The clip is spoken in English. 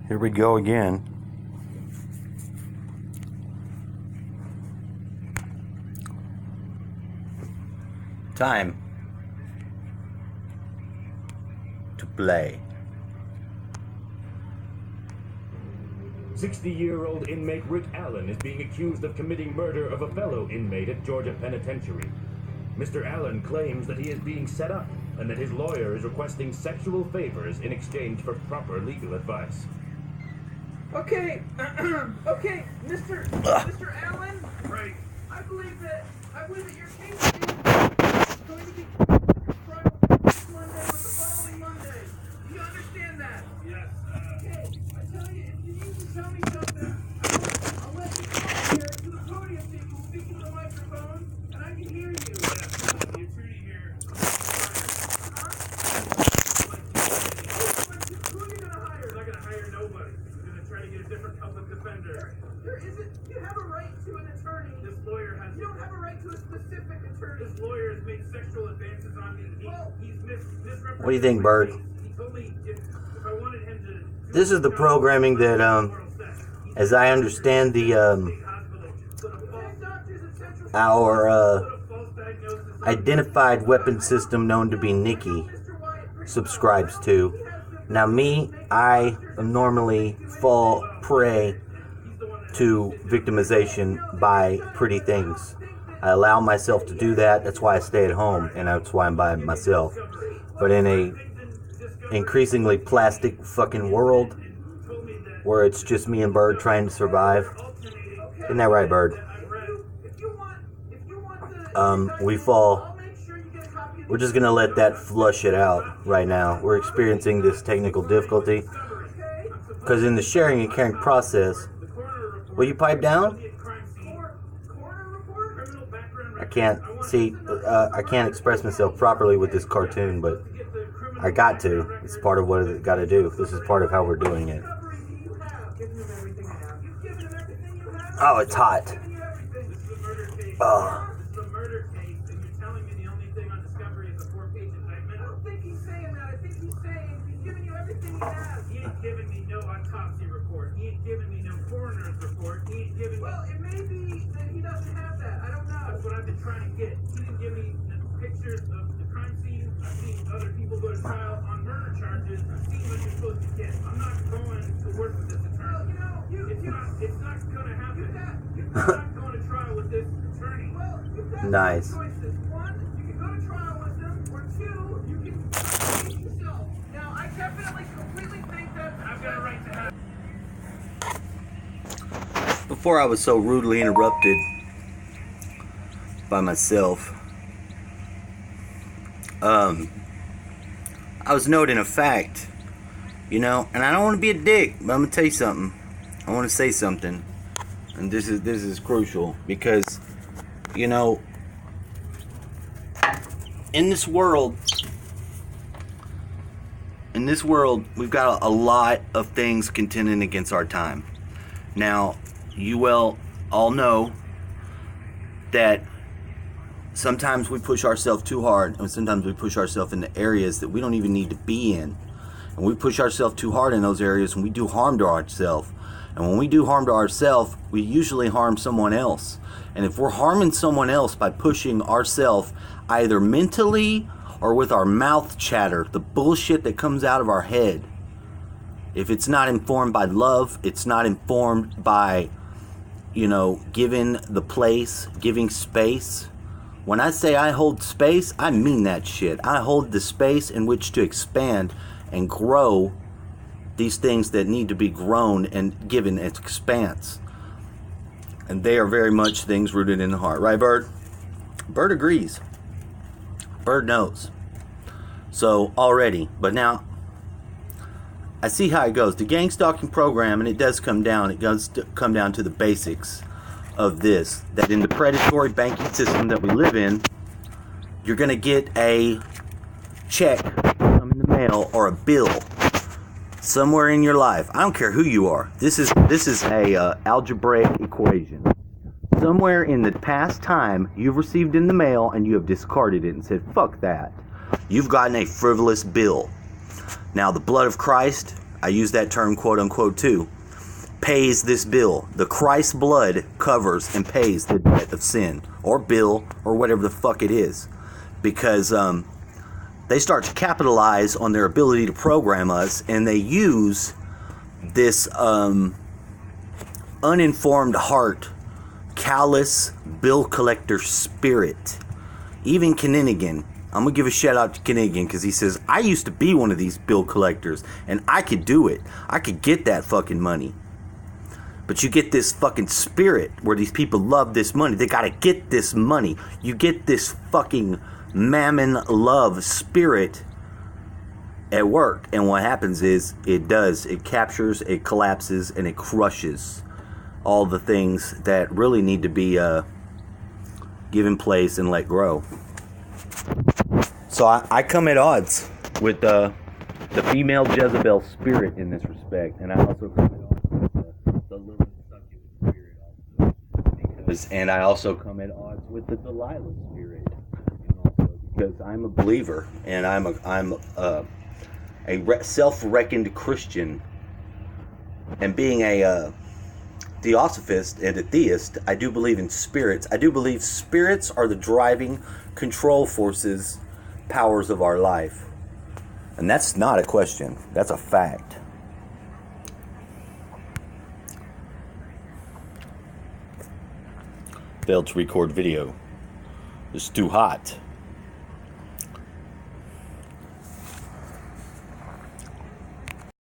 Here we go again. Time to play. 60-year-old inmate Rick Allen is being accused of committing murder of a fellow inmate at Georgia Penitentiary. Mr. Allen claims that he is being set up and that his lawyer is requesting sexual favors in exchange for proper legal advice. Okay, okay, Mr. Allen. Right. I believe that your case is going to be trial this Monday, but the following Monday. Do you understand that? Yes. Okay, I tell you, if you need to tell me something, I'll let you come here to the podium so you can speak into the microphone, and I can hear you. Yes. The attorney here. Who are you gonna hire? I'm not gonna hire nobody. I'm gonna try to get a different public defender. There isn't. You have a right to an attorney. This lawyer has. You don't have a right to a specific attorney. This lawyer has made sexual advances on me. He's misrepresented. What do you think, Bird? He told me if I wanted him to. This is the programming that, as I understand our identified weapon system known to be Nikki subscribes to. Now me, I normally fall prey to victimization by pretty things. I allow myself to do that. That's why I stay at home, and that's why I'm by myself. But in a increasingly plastic fucking world where it's just me and Bird trying to survive, isn't that right, Bird? We fall. We're just gonna let that flush it out right now. We're experiencing this technical difficulty because in the sharing and caring process, will you pipe down? I can't see. I can't express myself properly with this cartoon, but I got to. It's part of what I got to do. This is part of how we're doing it. Oh, it's hot. Oh. He ain't giving me no autopsy report. He ain't giving me no coroner's report. He ain't giving me... Well, it may be that he doesn't have that. I don't know. That's what I've been trying to get. He didn't give me the pictures of the crime scene. I've seen other people go to trial on murder charges. I've seen what you're supposed to get. I'm not going to work with this attorney. Well, it's not going to happen. I'm not going to trial with this attorney. Well, you've got Nice. two choices. One, you can go to trial with them, or two, you can case yourself. Now, I definitely completely think that I've got a right to have... Before I was so rudely interrupted by myself, I was noting a fact, and I don't want to be a dick, but I'm gonna tell you something. I want to say something, and this is crucial because, in this world, we've got a lot of things contending against our time. Now, you will all know that sometimes we push ourselves too hard, and sometimes we push ourselves into areas that we don't even need to be in. And we push ourselves too hard in those areas, and we do harm to ourselves. And when we do harm to ourselves, we usually harm someone else. And if we're harming someone else by pushing ourselves either mentally or with our mouth chatter, the bullshit that comes out of our head, if it's not informed by love, it's not informed by, giving the place, giving space. When I say I hold space, I mean that shit. I hold the space in which to expand and grow these things that need to be grown and given its expanse. And they are very much things rooted in the heart. Right, Bird? Bird agrees. Bird knows. So, already. But now, I see how it goes. The gang stalking program, and it does come down to the basics of this. That in the predatory banking system that we live in, you're going to get a check come in the mail or a bill somewhere in your life. I don't care who you are. This is a algebraic equation. Somewhere in the past time, you've received in the mail and you have discarded it and said, fuck that. You've gotten a frivolous bill. Now, the blood of Christ, I use that term quote unquote too, pays this bill. The Christ blood covers and pays the debt of sin, or bill, or whatever the fuck it is. Because they start to capitalize on their ability to program us, and they use this uninformed heart, callous bill collector spirit. Even Kanigan, I'm going to give a shout out to Kanigan, because he says, I used to be one of these bill collectors, and I could do it. I could get that fucking money. But you get this fucking spirit where these people love this money. They got to get this money. You get this fucking mammon love spirit at work. And what happens is it captures, it collapses, and it crushes all the things that really need to be given place and let grow. So I come at odds with the female Jezebel spirit in this respect. And I also come at odds with the Lilith succubus spirit also. And I also come at odds with the Delilah spirit. Because I'm a believer, and I'm a self-reckoned Christian, and being a theosophist and a theist, I do believe in spirits. I do believe spirits are the driving control forces, powers of our life. And that's not a question. That's a fact. Failed to record video. It's too hot.